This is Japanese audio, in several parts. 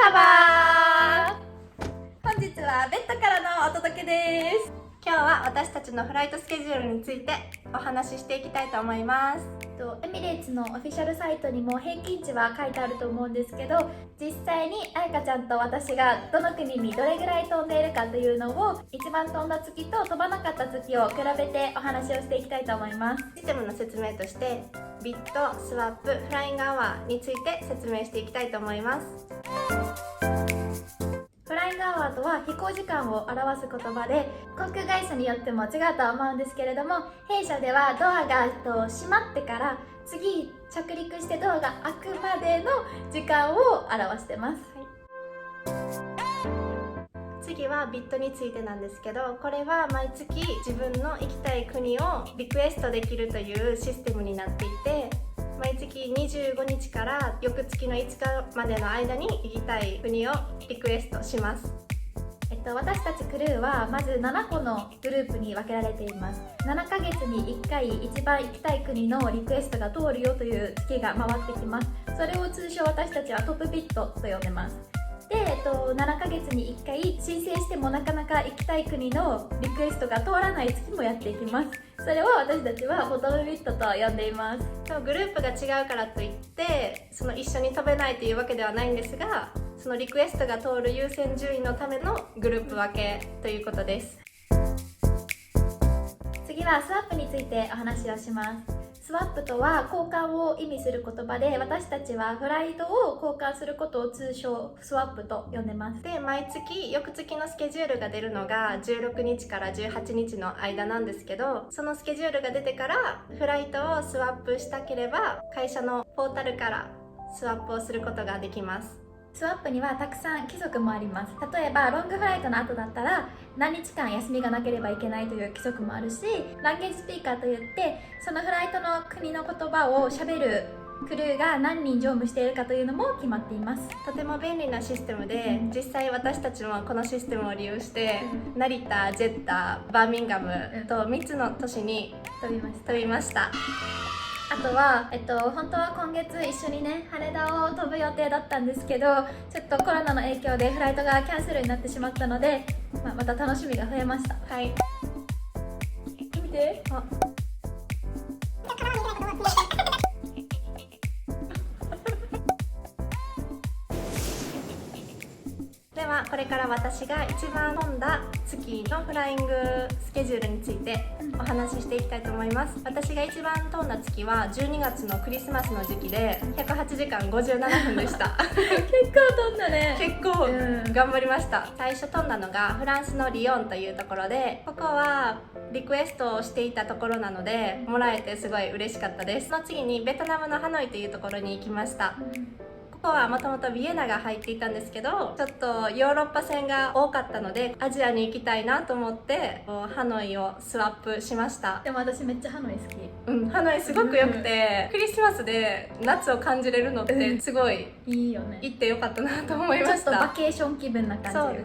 ハバー。本日はベッドからのお届けです。今日は私たちのフライトスケジュールについてお話ししていきたいと思います。エミレーツのオフィシャルサイトにも平均値は書いてあると思うんですけど、実際にあやかちゃんと私がどの国にどれぐらい飛んでいるかというのを、一番飛んだ月と飛ばなかった月を比べてお話をしていきたいと思います。システムの説明としてビット、スワップ、フライングアワーについて説明していきたいと思います。フライングアワーとは飛行時間を表す言葉で、航空会社によっても違うとは思うんですけれども、弊社ではドアが閉まってから次着陸してドアが開くまでの時間を表してます。次はビットについてなんですけど、これは毎月自分の行きたい国をリクエストできるというシステムになっていて、毎月25日から翌月の5日までの間に行きたい国をリクエストします。私たちクルーはまず7個のグループに分けられています。7ヶ月に1回一番行きたい国のリクエストが通るよという月が回ってきます。それを通称私たちはトップビットと呼んでます。で、7ヶ月に1回申請してもなかなか行きたい国のリクエストが通らない月もやっていきます。それを私たちはボトムビットと呼んでいます。グループが違うからといって一緒に飛べないというわけではないんですが、そのリクエストが通る優先順位のためのグループ分けということです。次はスワップについてお話をします。スワップとは交換を意味する言葉で、私たちはフライトを交換することを通称スワップと呼んでます。で、毎月翌月のスケジュールが出るのが16日から18日の間なんですけど、そのスケジュールが出てからフライトをスワップしたければ会社のポータルからスワップをすることができます。スワップにはたくさん規則もあります。例えばロングフライトの後だったら何日間休みがなければいけないという規則もあるし、ランゲージスピーカーといってそのフライトの国の言葉をしゃべるクルーが何人乗務しているかというのも決まっています。とても便利なシステムで、実際私たちもこのシステムを利用して成田、ジェッタ、バーミンガムと3つの都市に飛びました。あとは、本当は今月一緒にね羽田を飛ぶ予定だったんですけど、ちょっとコロナの影響でフライトがキャンセルになってしまったので、また楽しみが増えました。はい、見て。ではこれから私が一番飛んだ月のフライングスケジュールについてお話ししていきたいと思います。私が一番飛んだ月は12月のクリスマスの時期で108時間57分でした結構飛んだね。結構頑張りました。最初飛んだのがフランスのリヨンというところで、ここはリクエストをしていたところなのでもらえてすごい嬉しかったです。その次にベトナムのハノイというところに行きました。ここはもともとビエナが入っていたんですけど、ちょっとヨーロッパ線が多かったのでアジアに行きたいなと思ってハノイをスワップしました。でも私めっちゃハノイ好き。ハノイすごく良くて、クリスマスで夏を感じれるのってすごいいいよね。行ってよかったなと思いました。ちょっとバケーション気分な感じ。そうで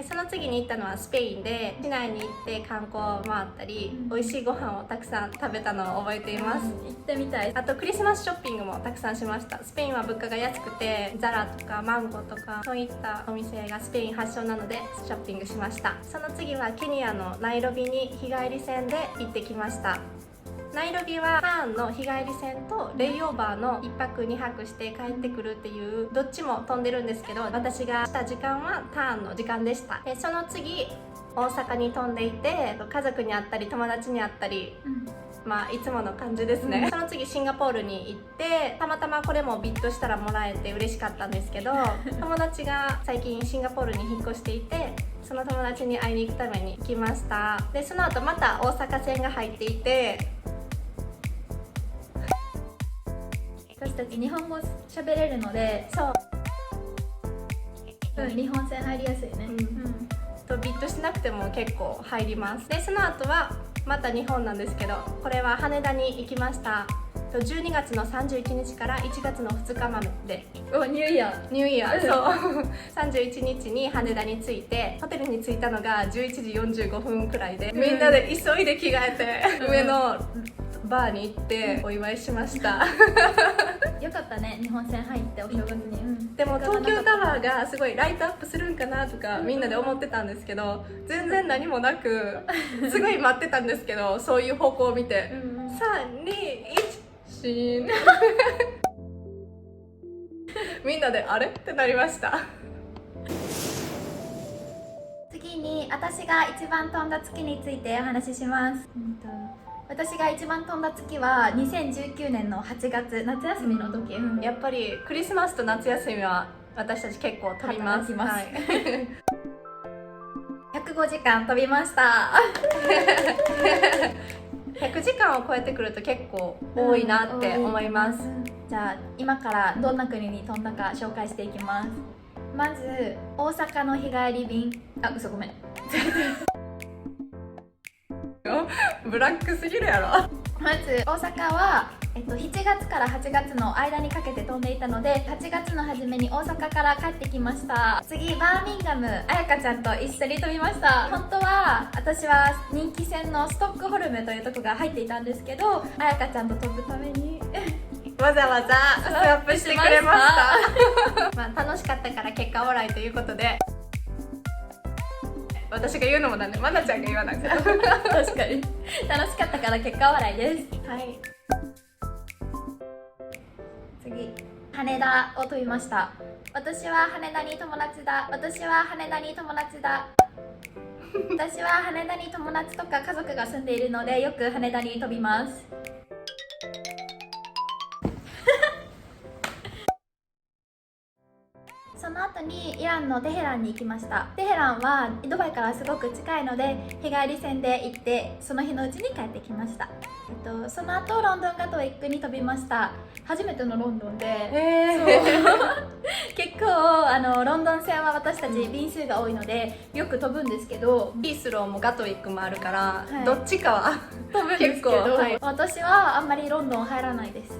す。その次に行ったのはスペインで、市内に行って観光を回ったり、美味しいご飯をたくさん食べたのを覚えています。行ってみたい。あとクリスマスショッピングもたくさんしました。スペインは物価が安くてザラとかマンゴーとかそういったお店がスペイン発祥なのでショッピングしました。その次はケニアのナイロビに日帰り船で行ってきました。ナイロビはターンの日帰り船とレイオーバーの1泊2泊して帰ってくるっていうどっちも飛んでるんですけど、私がした時間はターンの時間でした。でその次大阪に飛んでいて、家族に会ったり友達に会ったり、いつもの感じですね。その次シンガポールに行って、たまたまこれもビットしたらもらえて嬉しかったんですけど友達が最近シンガポールに引っ越していて、その友達に会いに行くために行きました。でその後また大阪線が入っていて、私たち日本語喋れるので、日本線入りやすいね。ビットしなくても結構入ります。でその後はまた日本なんですけど、これは羽田に行きました。12月の31日から1月の2日まで。ニューイヤー。そう31日に羽田に着いて、ホテルに着いたのが11時45分くらいで、みんなで急いで着替えて上のバーに行ってお祝いしましたよかったね、日本戦入ってお正月に、でも東京タワーがすごいライトアップするんかなとかみんなで思ってたんですけど、全然何もなくすごい待ってたんですけど、そういう方向を見て、3、2、1シーンみんなであれってなりました。次に私が一番飛んだ月についてお話しします。私が一番飛んだ月は2019年の8月、夏休みの時、やっぱりクリスマスと夏休みは私たち結構飛びます。働きます、はい105時間飛びました100時間を超えてくると結構多いなって思います。じゃあ今からどんな国に飛んだか紹介していきます。まず大阪の日帰り便、嘘ごめんブラックすぎるやろ。まず大阪は、7月から8月の間にかけて飛んでいたので、8月の初めに大阪から帰ってきました。次バーミンガム、彩香ちゃんと一緒に飛びました。本当は私は人気船のストックホルムというところが入っていたんですけど、彩香ちゃんと飛ぶためにわざわざスワップしてくれましたまあ楽しかったから結果オーライということで、私が言うのもなんでまなちゃんが言わなくて確かに楽しかったから結果笑いです。はい、次羽田を飛びました。私は羽田に友達だ、私は羽田に友達だ私は羽田に友達とか家族が住んでいるのでよく羽田に飛びますその後にイランのテヘランに行きました。テヘランはドバイからすごく近いので日帰り船で行ってその日のうちに帰ってきました。その後ロンドンガトウィックに飛びました。初めてのロンドンで、結構ロンドン線は私たち便数が多いのでよく飛ぶんですけど、ヒースローもガトウィックもあるから、はい、どっちかは飛ぶんですけど、はい、私はあんまりロンドン入らないです。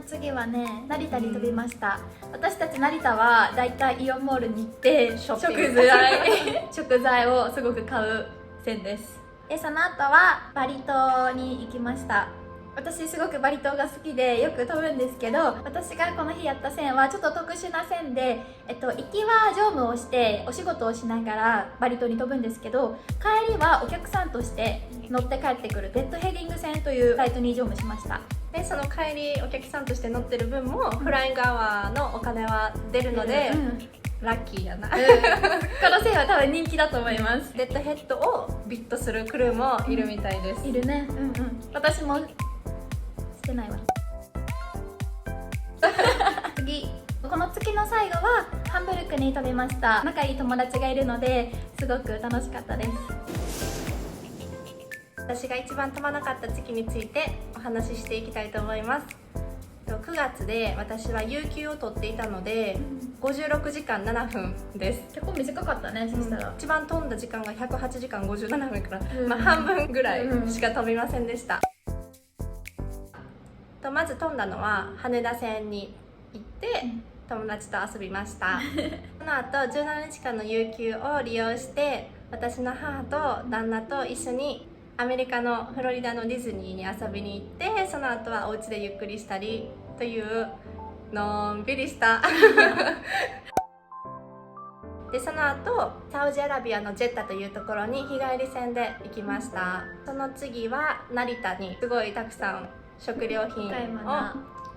次はね、成田に飛びました。私たち成田はだいたいイオンモールに行って食材をすごく買う線です。でその後はバリ島に行きました。私すごくバリ島が好きでよく飛ぶんですけど、私がこの日やった線はちょっと特殊な線で、行きは乗務をしてお仕事をしながらバリ島に飛ぶんですけど、帰りはお客さんとして乗って帰ってくるデッドヘディング線というフライトに乗務しました。でその帰りお客さんとして乗ってる分もフライングアワーのお金は出るので、ラッキーやな、この線は多分人気だと思います。デッドヘッドをビットするクルーもいるみたいです。いるね。私もしてないわ次、この月の最後はハンブルクに飛びました。仲いい友達がいるのですごく楽しかったです。私が一番飛ばなかった月についてお話ししていきたいと思います。9月で私は有給を取っていたので56時間7分です。結構短かったね。そしたら一番飛んだ時間が108時間57分から、半分ぐらいしか飛びませんでした。まず飛んだのは羽田線に行って友達と遊びましたその後17日間の有給を利用して私の母と旦那と一緒にアメリカのフロリダのディズニーに遊びに行って、その後はお家でゆっくりしたりというのんびりしたでその後サウジアラビアのジェッタというところに日帰り船で行きました。その次は成田にすごいたくさん食料品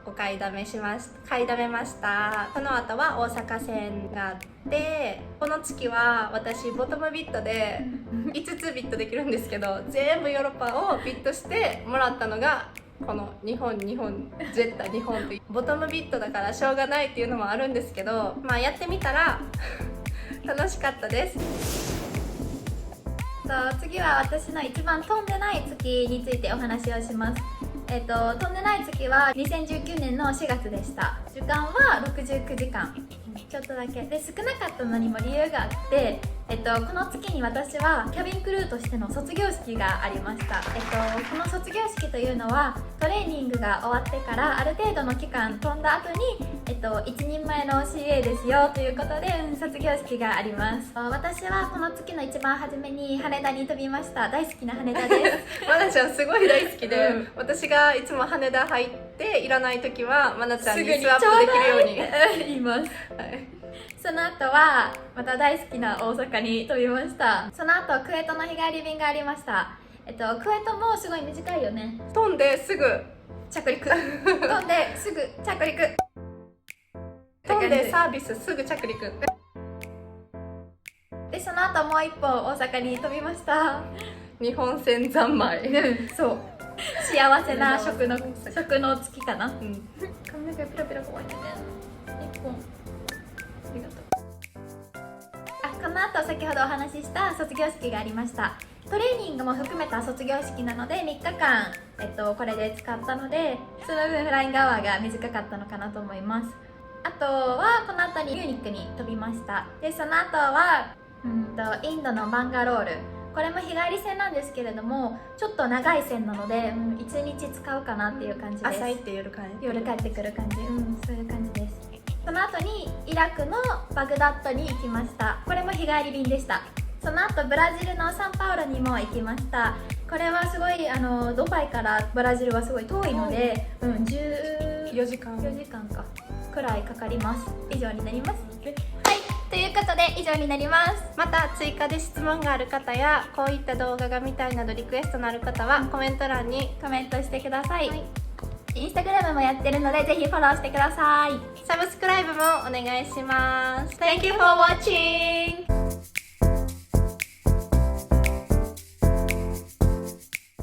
を買いだめました。その後は大阪線があって、この月は私ボトムビットで5つビットできるんですけど、全部ヨーロッパをビットしてもらったのがこの日本ジェッタ日本というボトムビットだからしょうがないっていうのもあるんですけど、まあやってみたら楽しかったです。次は私の一番飛んでない月についてお話をします。飛んでない月は2019年の4月でした。時間は69時間ちょっとだけで、少なかったのにも理由があって、この月に私はキャビンクルーとしての卒業式がありました。この卒業式というのはトレーニングが終わってからある程度の期間飛んだ後に、一人前の CA ですよということで、卒業式があります。私はこの月の一番初めに羽田に飛びました。大好きな羽田ですまなちゃんすごい大好きで、うん私がいつも羽田入っていらない時はまなちゃんにすぐにスワップできるように言います。はいその後はまた大好きな大阪に飛びました。その後クウェートの日帰り便がありました。クウェートもすごい短いよね。飛んですぐ着陸飛んですぐ着陸飛んでサービスすぐ着陸で、その後もう一本大阪に飛びました日本戦三昧そう幸せな食の月かな。うん髪の毛ピロピロ怖いんだね。一本ありがとう。この後先ほどお話しした卒業式がありました。トレーニングも含めた卒業式なので3日間、これで使ったので、その分フライングアワーが短かったのかなと思います。あとはこの後にミューニックに飛びました。で、その後はインドのバンガロール、これも日帰り線なんですけれども、ちょっと長い線なので、1日使うかなっていう感じです。朝行って夜帰る夜帰ってくる感じ、そういう感じです。その後にイラクのバグダッドに行きました。これも日帰り便でした。その後ブラジルのサンパウロにも行きました。これはすごいドバイからブラジルはすごい遠いので、4時間4時間かくらいかかります。以上になります。はい、ということで以上になります。また追加で質問がある方やこういった動画が見たいなどリクエストのある方はコメント欄にコメントしてください。はいインスタグラムもやってるのでぜひフォローしてください。サブスクライブもお願いします。 Thank you for watching!